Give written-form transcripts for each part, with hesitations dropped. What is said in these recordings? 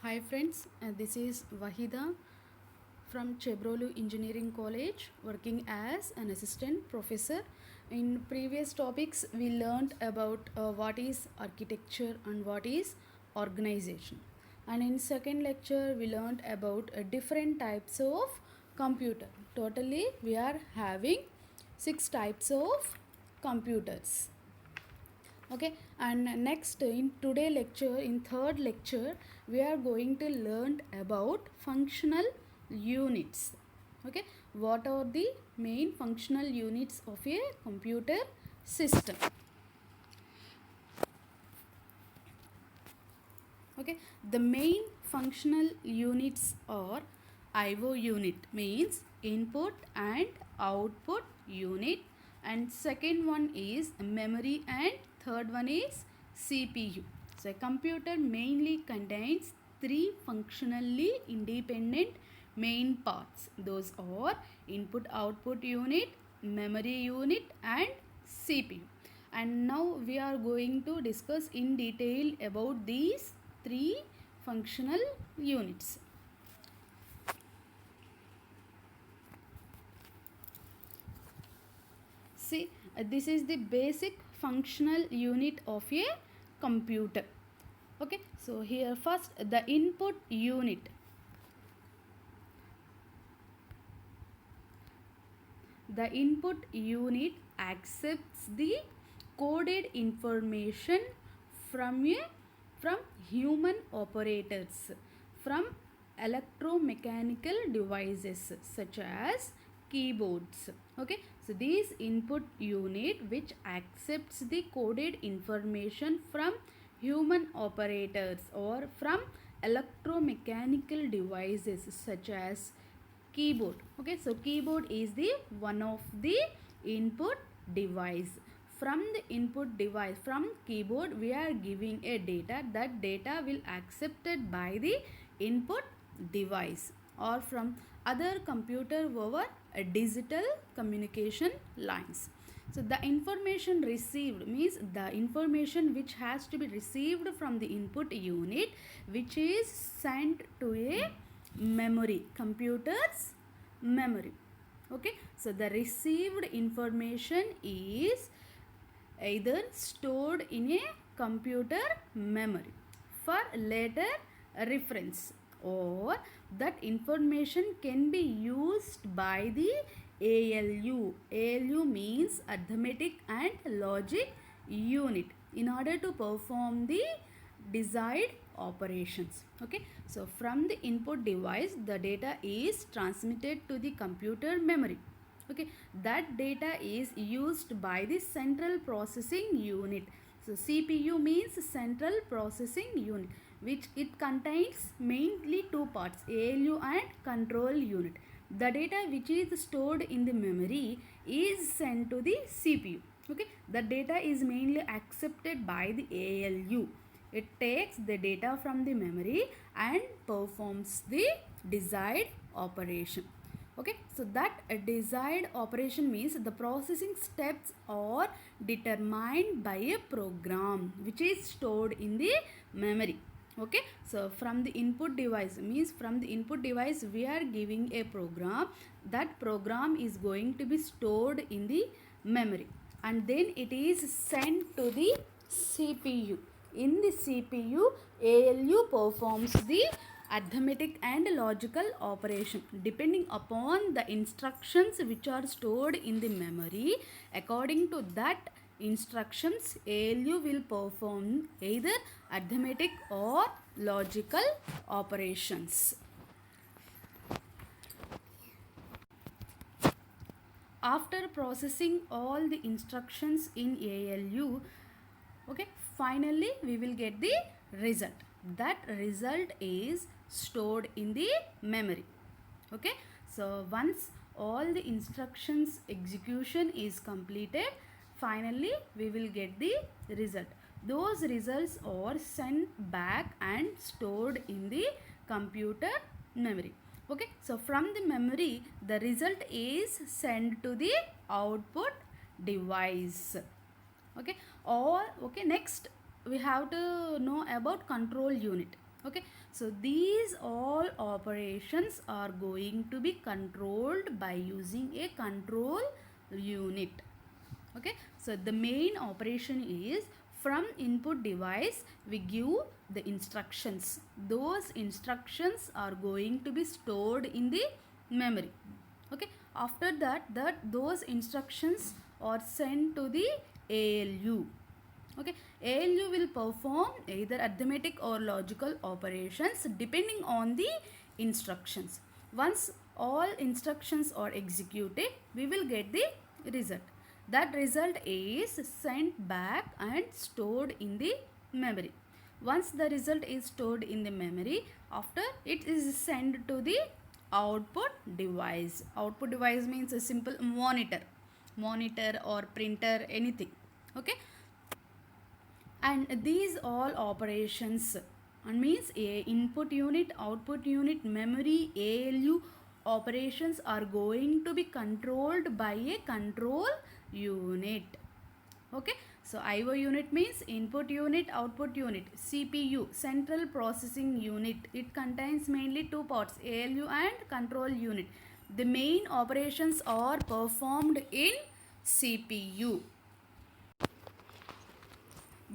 Hi friends, this is Wahida from Chebrolu Engineering College working as an assistant professor. In previous topics we learned about what is architecture and what is organization. And in second lecture we learned about different types of computer. Totally we are having 6 types of computers. Okay, and next in today lecture, in third lecture, we are going to learn about functional units. Okay, what are the main functional units of a computer system? Okay, the main functional units are IO unit, means input and output unit, and second one is memory, and third one is CPU. So a computer mainly contains three functionally independent main parts. Those are input output unit, memory unit, and CPU. And now we are going to discuss in detail about these three functional units. See, this is the basic functional unit of a computer. Okay, so here first the input unit. The input unit accepts the coded information from human operators, from electromechanical devices such as keyboards. Okay, so this input unit which accepts the coded information from human operators or from electromechanical devices such as keyboard. Okay, so keyboard is the one of the input device. From the input device, from keyboard we are giving a data. That data will accepted by the input device or from other computer over a digital communication lines. So the information received means the information which has to be received from the input unit, which is sent to a memory, computer's memory. Okay, so the received information is either stored in a computer memory for later reference, or that information can be used by the ALU. ALU means arithmetic and logic unit in order to perform the desired operations. Okay, so from the input device the data is transmitted to the computer memory. Okay, that data is used by the central processing unit. So CPU means central processing unit, which it contains mainly two parts, ALU and control unit. The data which is stored in the memory is sent to the CPU. Okay, the data is mainly accepted by the ALU. It takes the data from the memory and performs the desired operation. Okay, so that desired operation means the processing steps are determined by a program which is stored in the memory. Okay, so from the input device means from the input device we are giving a program. That program is going to be stored in the memory and then it is sent to the CPU. In the CPU, ALU performs the arithmetic and logical operation depending upon the instructions which are stored in the memory. According to that instructions, ALU will perform either arithmetic or logical operations. After processing all the instructions in ALU, okay, finally we will get the result. That result is stored in the memory. Okay, so once all the instructions execution is completed, finally we will get the result. Those results are sent back and stored in the computer memory. Okay, so from the memory the result is sent to the output device. Okay, or okay, next we have to know about control unit. Okay, so these all operations are going to be controlled by using a control unit. Okay, so the main operation is from input device we give the instructions. Those instructions are going to be stored in the memory. Okay, after that those instructions are sent to the ALU. Okay, ALU will perform either arithmetic or logical operations depending on the instructions. Once all instructions are executed, we will get the result. That result is sent back and stored in the memory. Once the result is stored in the memory, after it is sent to the output device. Output device means a simple monitor or printer, anything. Okay, and these all operations means a input unit, output unit, memory, ALU operations are going to be controlled by a control unit. Okay, so IO unit means input unit, output unit. CPU, central processing unit, it contains mainly two parts, ALU and control unit. The main operations are performed in CPU.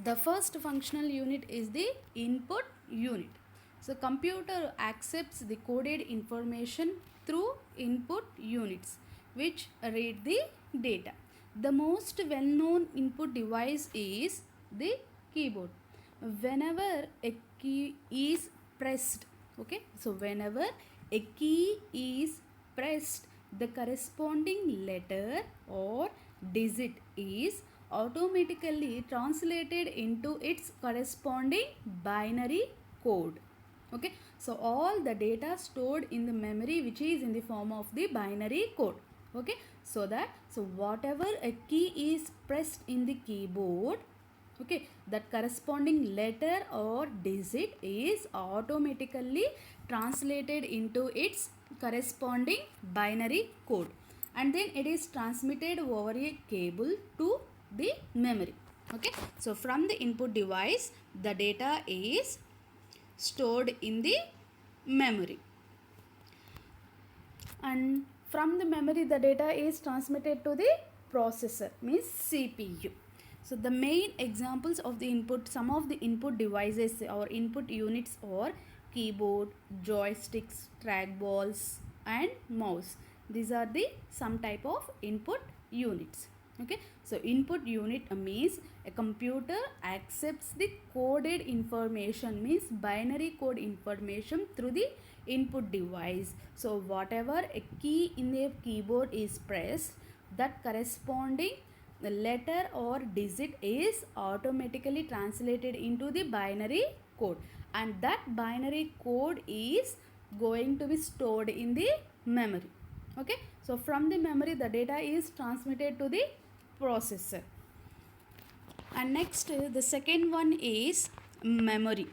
The first functional unit is the input unit. So computer accepts the coded information through input units which read the data. The most well-known input device is the keyboard. Whenever a key is pressed, okay, so whenever a key is pressed, the corresponding letter or digit is automatically translated into its corresponding binary code. Okay, so all the data stored in the memory which is in the form of the binary code. Okay, so whatever a key is pressed in the keyboard, okay, that corresponding letter or digit is automatically translated into its corresponding binary code, and then it is transmitted over a cable to the memory. Okay, so from the input device the data is stored in the memory, and from the memory the data is transmitted to the processor, means CPU. So the main examples of the input, some of the input devices or input units are keyboard, joysticks, trackballs and mouse. These are the some type of input units. Okay, so input unit means a computer accepts the coded information, means binary code information through the input device. So whatever a key in the keyboard is pressed, that corresponding letter or digit is automatically translated into the binary code, and that binary code is going to be stored in the memory. Okay, so from the memory the data is transmitted to the processor. And next the second one is memory.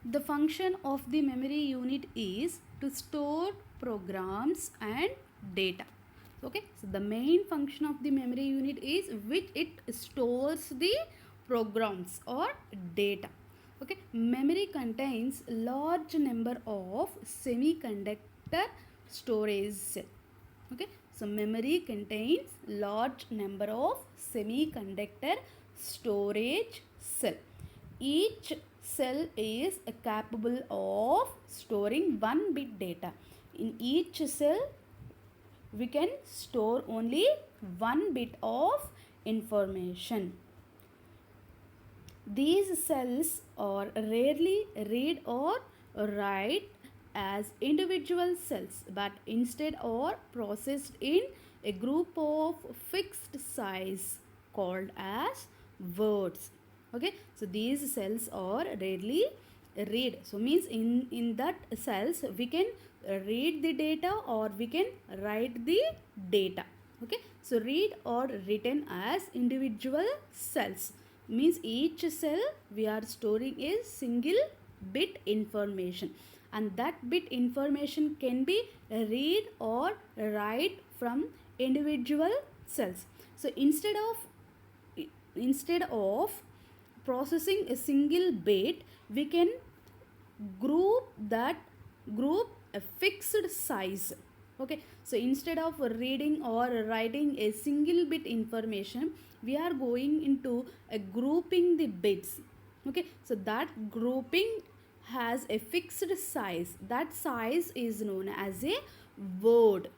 The function of the memory unit is to store programs and data. Okay, so the main function of the memory unit is which it stores the programs or data. Okay, memory contains large number of semiconductor storage cell. Okay, so memory contains large number of semiconductor storage cell. Each cell is capable of storing 1 bit data. In each cell we can store only 1 bit of information. These cells are rarely read or write as individual cells, but instead are processed in a group of fixed size called as words. Okay, so these cells are rarely read, so means in that cells we can read the data or we can write the data. Okay, so read or written as individual cells, means each cell we are storing a single bit information, and that bit information can be read or write from individual cells. So instead of processing a single bit, we can group a fixed size. Okay, so instead of reading or writing a single bit information, we are going into a grouping the bits. Okay, so that grouping has a fixed size. That size is known as a word.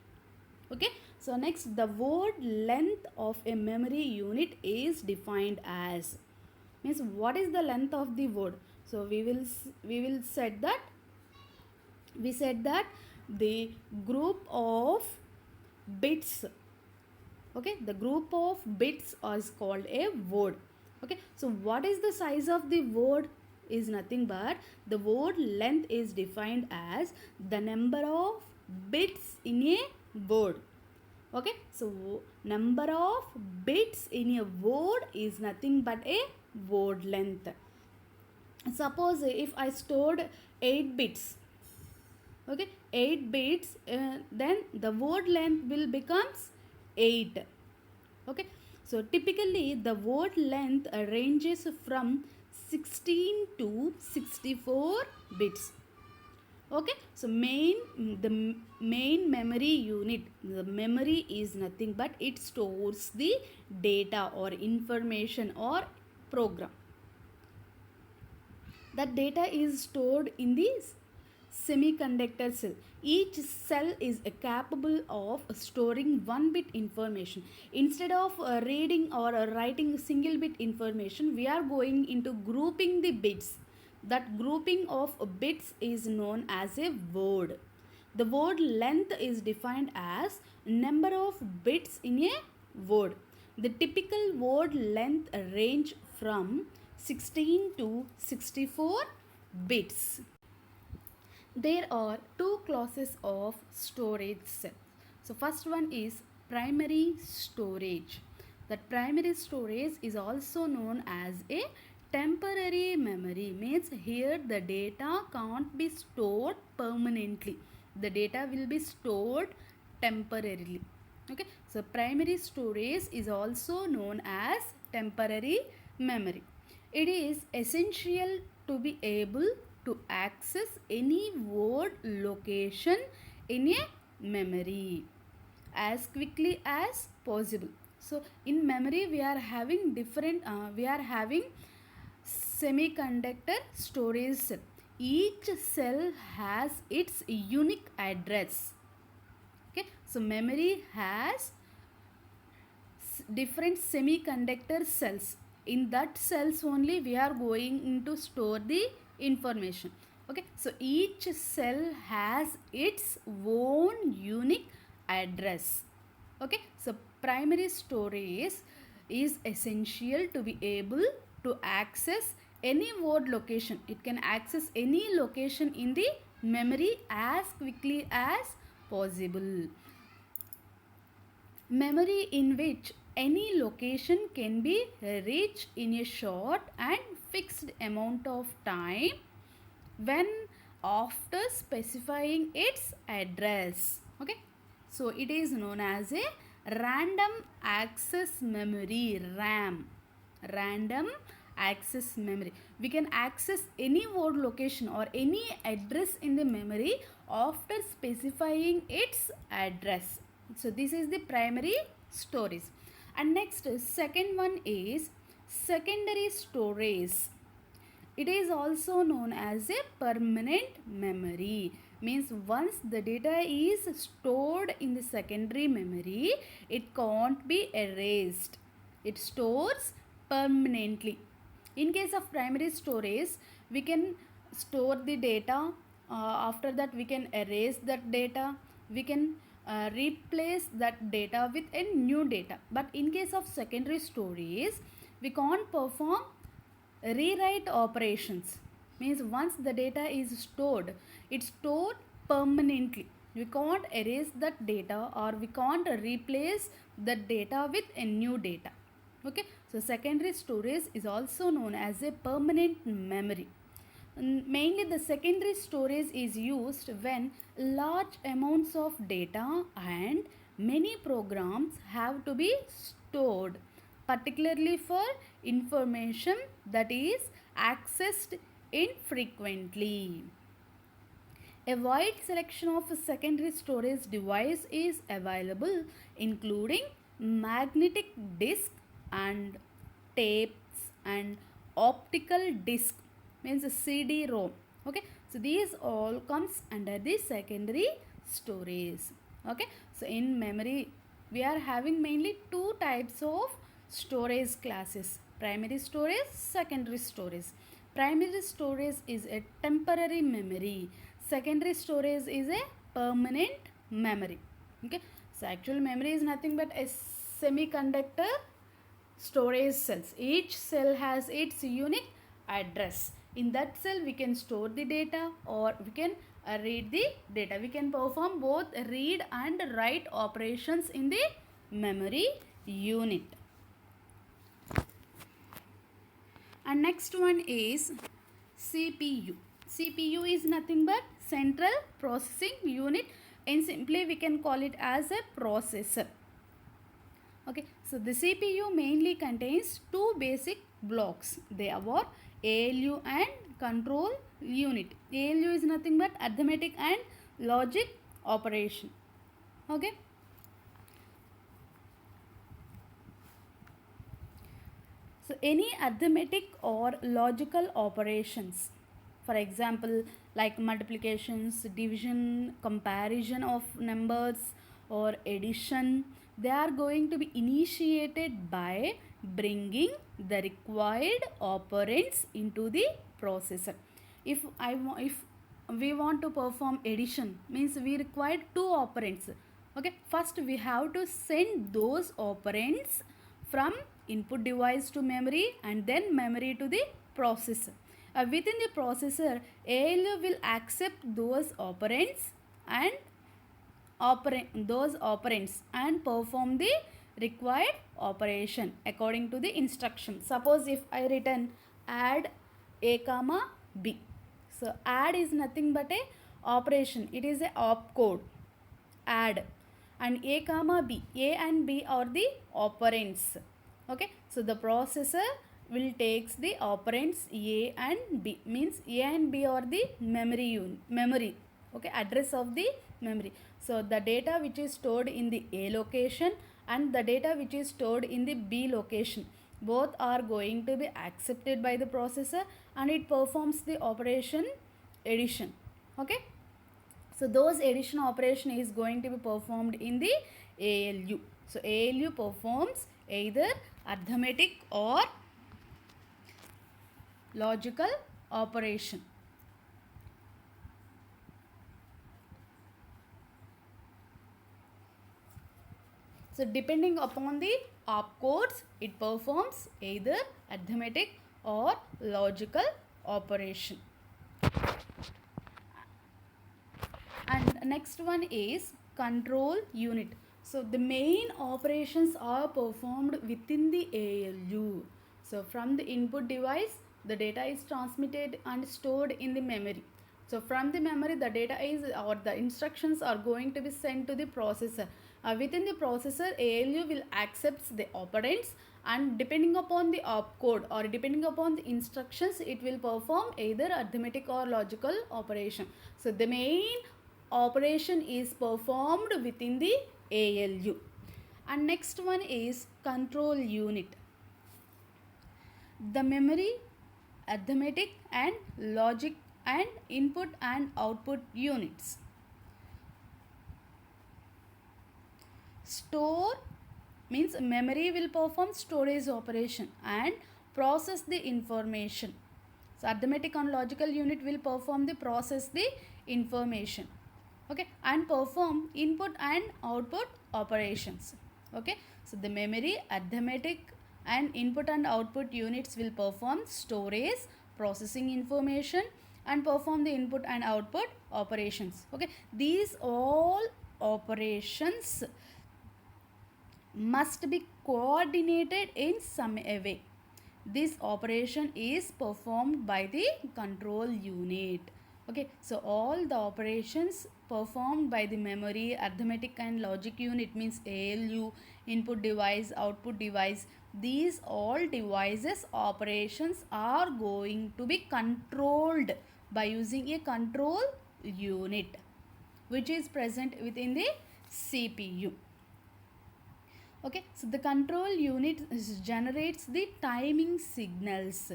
Okay, so next, the word length of a memory unit is defined as, means what is the length of the word. So we will said that the group of bits, okay, the group of bits is called a word. Okay, so what is the size of the word is nothing but the word length is defined as the number of bits in a word. Okay, so number of bits in a word is nothing but a word length. Suppose if I stored 8 bits, okay, 8 bits, then the word length will becomes 8. Okay, so typically the word length ranges from 16 to 64 bits. Okay, so the main memory unit, the memory is nothing but it stores the data or information or program. That data is stored in the semiconductor cell. Each cell is capable of storing one bit information. Instead of reading or writing single bit information, we are going into grouping the bits. That grouping of bits is known as a word. The word length is defined as number of bits in a word. The typical word length range from 16 to 64 bits. There are two classes of storage cells. So first one is primary storage. That primary storage is also known as a temporary memory. Means here the data can't be stored permanently. The data will be stored temporarily. Okay, so primary storage is also known as temporary memory. It is essential to be able to access any word location in a memory as quickly as possible. So in memory we are having semiconductor storage cell. Each cell has its unique address. Okay, so memory has different semiconductor cells. In that cells only we are going to store the information. Okay, so each cell has its own unique address. Okay, so primary storage is essential to be able to access any word location. It can access any location in the memory as quickly as possible. Memory in which any location can be reached in a short and fixed amount of time when after specifying its address. Okay, so it is known as a random access memory, RAM. Random access memory. We can access any word location or any address in the memory after specifying its address. So this is the primary storage. And next, second one is secondary storage. It is also known as a permanent memory. Means once the data is stored in the secondary memory, it can't be erased. It stores permanently. In case of primary storage, we can store the data. After that, we can erase that data. We can replace that data with a new data. But in case of secondary storage, we can't perform rewrite operations. Means once the data is stored, it's stored permanently. We can't erase that data or we can't replace that data with a new data. Okay, so secondary storage is also known as a permanent memory. Mainly the secondary storage is used when large amounts of data and many programs have to be stored particularly for information that is accessed infrequently. A wide selection of secondary storage device is available, including magnetic disk and tapes and optical disk, means CD-ROM. Okay, so these all comes under the secondary storage. Okay, so in memory we are having mainly two types of storage classes: primary storage, secondary storage. Primary storage is a temporary memory. Secondary storage is a permanent memory. Okay, so actual memory is nothing but a semiconductor storage cells. Each cell has its unique address. In that cell we can store the data or we can read the data. We can perform both read and write operations in the memory unit. And next one is CPU. CPU is nothing but central processing unit, and simply we can call it as a processor. Okay, so the CPU mainly contains two basic blocks. They are ALU and control unit. ALU is nothing but arithmetic and logic operation. Okay. So any arithmetic or logical operations, for example, like multiplications, division, comparison of numbers, or addition, they are going to be initiated by bringing the required operands into the processor. If we want to perform addition, means we require two operands. Okay, first we have to send those operands from input device to memory and then memory to the processor. Within the processor, ALU will accept those operands and perform the required operation according to the instruction. Suppose if I written add a comma b. So add is nothing but a operation. It is a opcode. Add. And a comma b. A and b are the operands. Okay. So the processor will takes the operands a and b, means a and b are the memory. Okay, address of the memory. So the data which is stored in the a location and the data which is stored in the b location, both are going to be accepted by the processor and it performs the operation addition. Okay, so those addition operation is going to be performed in the ALU. So ALU performs either arithmetic or logical operation. So depending upon the opcodes, it performs either arithmetic or logical operation. And next one is control unit. So the main operations are performed within the ALU. So from the input device, the data is transmitted and stored in the memory. So from the memory, the data is or the instructions are going to be sent to the processor. Within the processor, ALU will accept the operands and depending upon the opcode or depending upon the instructions, it will perform either arithmetic or logical operation. So the main operation is performed within the ALU. And next one is control unit. The memory, arithmetic and logic and input and output units. Store means memory will perform storage operation and process the information. So arithmetic and logical unit will perform the process the information. Okay, and perform input and output operations. Okay, so the memory, arithmetic and input and output units will perform storage, processing information and perform the input and output operations. Okay, these all operations must be coordinated in some way. This operation is performed by the control unit. Okay, so all the operations performed by the memory, arithmetic and logic unit, means ALU, input device, output device, these all devices operations are going to be controlled by using a control unit which is present within the CPU. Okay, so the control unit generates the timing signals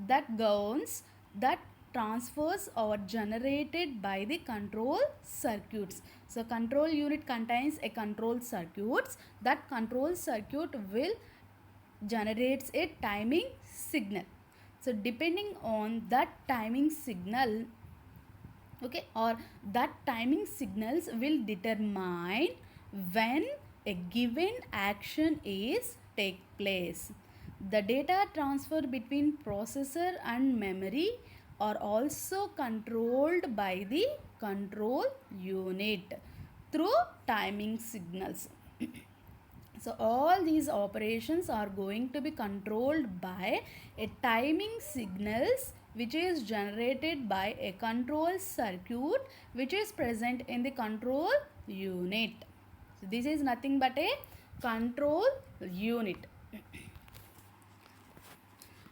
that governs, that transfers or generated by the control circuits. So control unit contains a control circuits. That control circuit will generates a timing signal. So depending on that timing signal, okay, or that timing signals will determine when a given action is take place. The data transfer between processor and memory are also controlled by the control unit through timing signals. So all these operations are going to be controlled by a timing signals which is generated by a control circuit which is present in the control unit. So this is nothing but a control unit.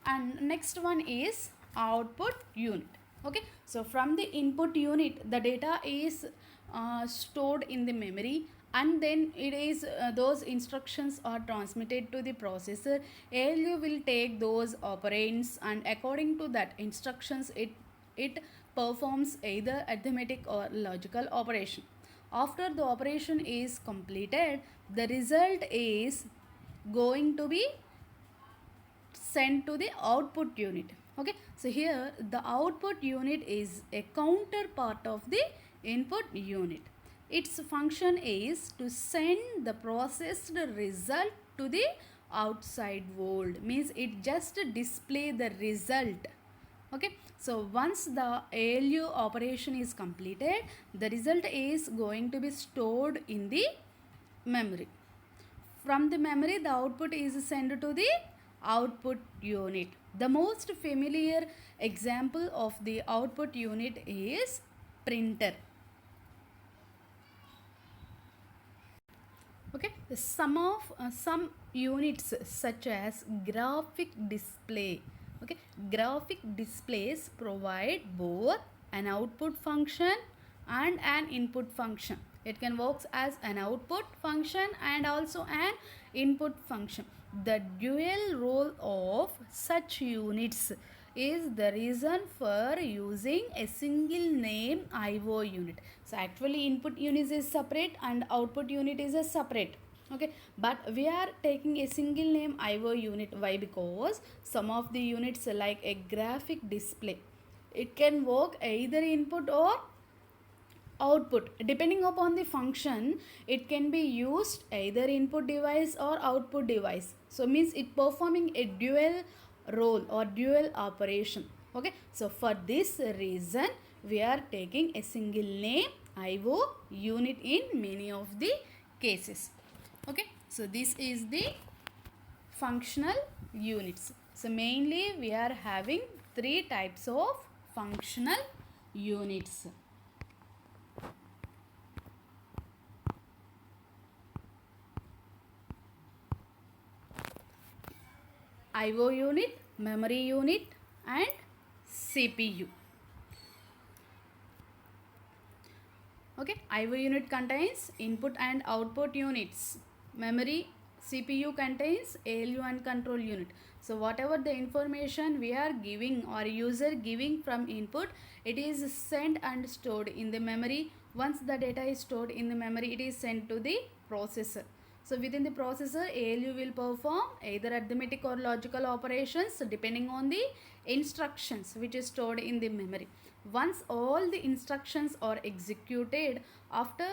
And next one is output unit. Okay, so from the input unit the data is stored in the memory, and then it is those instructions are transmitted to the processor. ALU will take those operands, and according to that instructions it performs either arithmetic or logical operation. After the operation is completed, the result is going to be sent to the output unit. Okay, so here the output unit is a counterpart of the input unit. Its function is to send the processed result to the outside world, means it just display the result. Okay, so once the ALU operation is completed, the result is going to be stored in the memory. From the memory, the output is sent to the output unit. The most familiar example of the output unit is printer. Okay, some units such as graphic display. Okay, graphic displays provide both an output function and an input function. It can work as an output function and also an input function. The dual role of such units is the reason for using a single name IO unit. So actually input unit is separate and output unit is a separate. Okay, but we are taking a single name IO unit. Why? Because some of the units like a graphic display, it can work either input or output. Depending upon the function, it can be used either input device or output device. So means it performing a dual role or dual operation. Okay, so for this reason we are taking a single name IO unit in many of the cases. Okay, so this is the functional units. So mainly we are having three types of functional units. IO unit, memory unit and CPU. Okay, IO unit contains input and output units. Memory, CPU contains ALU and control unit. So whatever the information we are giving or user giving from input, it is sent and stored in the memory. Once the data is stored in the memory, it is sent to the processor. So within the processor, ALU will perform either arithmetic or logical operations depending on the instructions which is stored in the memory. Once all the instructions are executed, after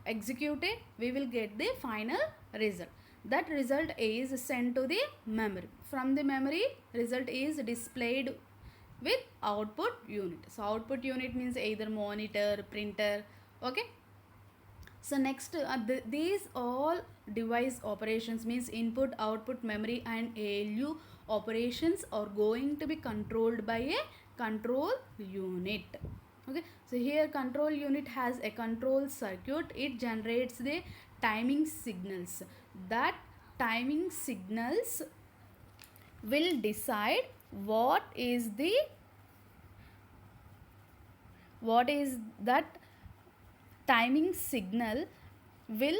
executed, we will get the final result. That result is sent to the memory. From the memory, result is displayed with output unit. So output unit means either monitor, printer. Okay. So next, these all device operations means input, output, memory and ALU operations are going to be controlled by a control unit. Okay, so here control unit has a control circuit. It generates the timing signals that timing signals will decide what is that timing signal will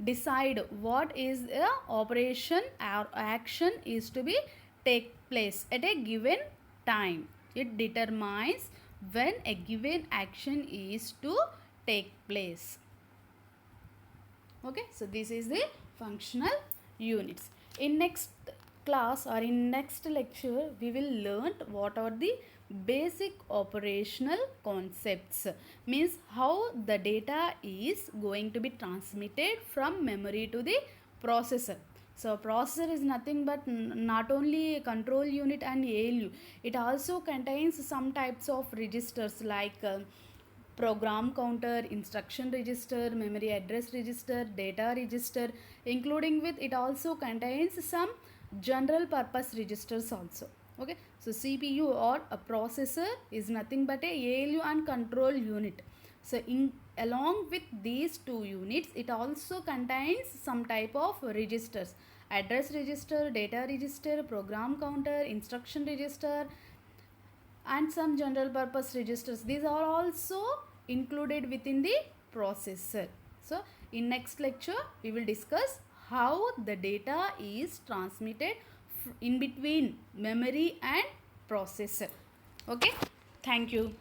decide what is a operation or action is to be take place at a given time. It determines when a given action is to take place. Okay, so this is the functional units. In next class or in next lecture, we will learn what are the basic operational concepts, means how the data is going to be transmitted from memory to the processor. So processor is nothing but not only control unit and ALU, it also contains some types of registers like program counter, instruction register, memory address register, data register, including with it also contains some general purpose registers also. Okay, so CPU or a processor is nothing but a ALU and control unit. So along with these two units, it also contains some type of registers: address register, data register, program counter, instruction register, and some general purpose registers. These are also included within the processor. So in next lecture, we will discuss how the data is transmitted in between memory and processor. Okay, thank you.